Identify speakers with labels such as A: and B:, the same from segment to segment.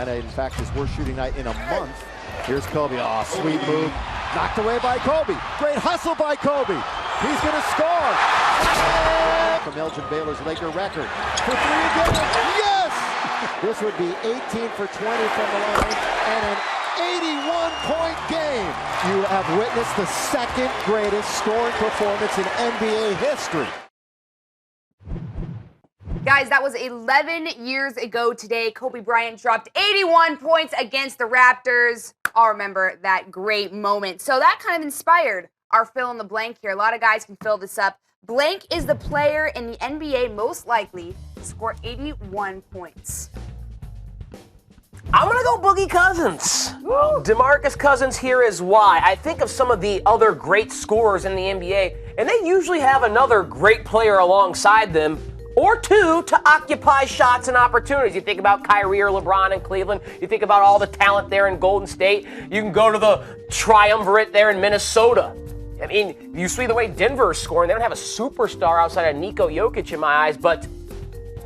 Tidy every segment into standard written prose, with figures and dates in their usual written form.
A: Atlanta, in fact, his worst shooting night in a month. Here's Kobe. Oh, sweet move. Knocked away by Kobe. Great hustle by Kobe. He's going to score. From Elgin Baylor's Laker record. For three again. Yes! This would be 18 for 20 from the line and an 81-point game. You have witnessed the second greatest scoring performance in NBA history.
B: Guys, that was 11 years ago today. Kobe Bryant dropped 81 points against the Raptors. I'll remember that great moment. So that kind of inspired our fill in the blank here. A lot of guys can fill this up. Blank is the player in the NBA most likely to score 81 points.
C: I'm going to go Boogie Cousins. DeMarcus Cousins here is why. I think of some of the other great scorers in the NBA, and they usually have another great player alongside them, or two to occupy shots and opportunities. You think about Kyrie or LeBron in Cleveland. You think about all the talent there in Golden State. You can go to the triumvirate there in Minnesota. I mean, you see the way Denver is scoring. They don't have a superstar outside of Nikola Jokic in my eyes, but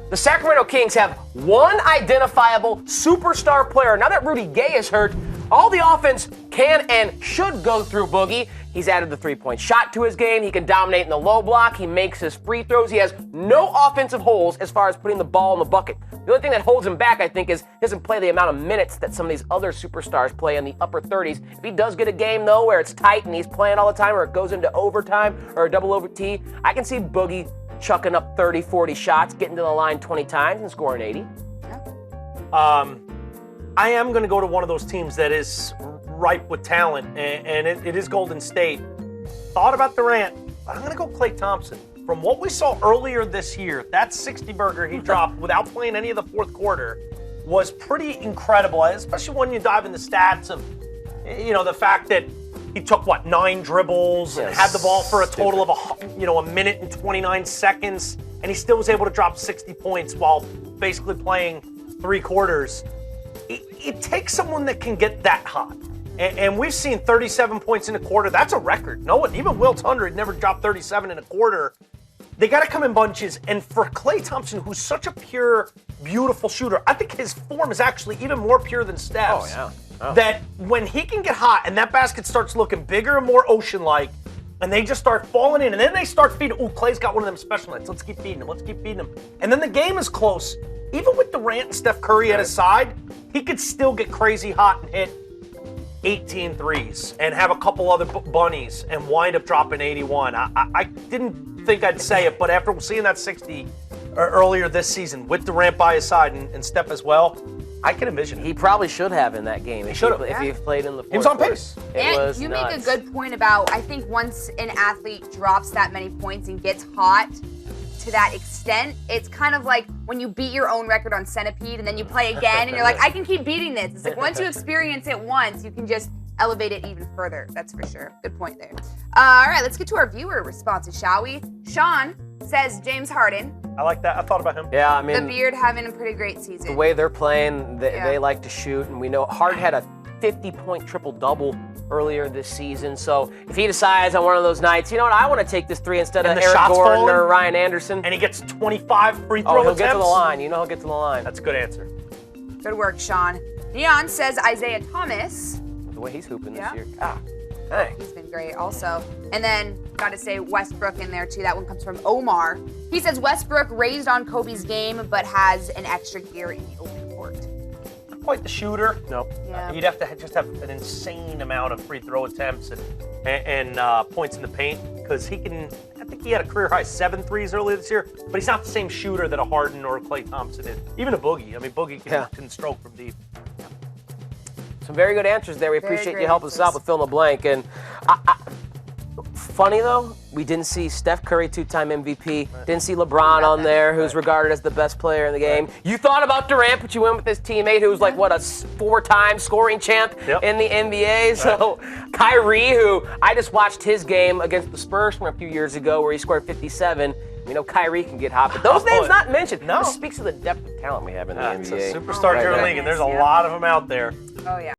C: the Sacramento Kings have one identifiable superstar player. Now that Rudy Gay is hurt, all the offense can and should go through Boogie. He's added the three-point shot to his game. He can dominate in the low block. He makes his free throws. He has no offensive holes as far as putting the ball in the bucket. The only thing that holds him back, I think, is he doesn't play the amount of minutes that some of these other superstars play in the upper 30s. If he does get a game, though, where it's tight and he's playing all the time, or it goes into overtime or a double OT, I can see Boogie chucking up 30, 40 shots, getting to the line 20 times and scoring 80.
D: I am going to go to one of those teams that is ripe with talent, and it is Golden State. Thought about Durant, but I'm going to go Klay Thompson. From what we saw earlier this year, that 60-burger he dropped without playing any of the fourth quarter was pretty incredible, especially when you dive in the stats of, the fact that he took, 9 dribbles and had the ball for a total of, a minute and 29 seconds, and he still was able to drop 60 points while basically playing 3 quarters. It takes someone that can get that hot. And we've seen 37 points in a quarter. That's a record. No one, even Wilt 100 never dropped 37 in a quarter. They got to come in bunches. And for Klay Thompson, who's such a pure, beautiful shooter, I think his form is actually even more pure than Steph's. That when he can get hot and that basket starts looking bigger and more ocean-like, and they just start falling in, and then they start feeding. Ooh, Klay's got one of them special nights. Let's keep feeding him. Let's keep feeding him. And then the game is close. Even with Durant and Steph Curry at his side, he could still get crazy hot and hit 18 threes and have a couple other bunnies and wind up dropping 81. I didn't think I'd say it, but after seeing that 60 earlier this season with Durant by his side and Steph as well, I can envision it.
C: He probably should have in that game. He should have. If he played in the fourth.
D: He was on pace.
B: And you make a good point about, I think once an athlete drops that many points and gets hot to that extent, it's kind of like when you beat your own record on Centipede and then you play again and you're like, I can keep beating this. It's like once you experience it once, you can just elevate it even further. That's for sure. Good point there. All right, let's get to our viewer responses, shall we? Sean says James Harden.
D: I like that. I thought about him.
C: Yeah, I mean,
B: the Beard having a pretty great season.
C: The way they're playing, they like to shoot, and we know Harden had a 50-point triple-double earlier this season. So if he decides on one of those nights, you know what, I want to take this three instead of Eric Gordon or Ryan Anderson.
D: And he gets 25 free throw attempts.
C: He'll get to the line. You know he'll get to the line.
D: That's a good answer.
B: Good work, Sean. Neon says Isaiah Thomas.
C: The way he's hooping this year.
B: He's been great also. And then, got to say Westbrook in there too. That one comes from Omar. He says Westbrook raised on Kobe's game, but has an extra gear in the open court.
D: Not quite the shooter.
C: Nope.
B: Yeah.
D: He'd have to just have an insane amount of free throw attempts and points in the paint because he can. I think he had a career high 7 threes earlier this year, but he's not the same shooter that a Harden or a Klay Thompson is. Even a Boogie. I mean, Boogie can stroke from deep.
C: Some very good answers there. We appreciate you helping us out with fill in the blank. And funny though, we didn't see Steph Curry, 2-time MVP. Didn't see LeBron on there, who's regarded as the best player in the game. You thought about Durant, but you went with his teammate, who's like a 4-time scoring champ in the NBA. So Kyrie, who I just watched his game against the Spurs from a few years ago, where he scored 57. You know, Kyrie can get hot, but those names not mentioned. No. This speaks to the depth of talent we have in the NBA.
D: It's a superstar-driven league, and there's a lot of them out there.
B: Oh, yeah.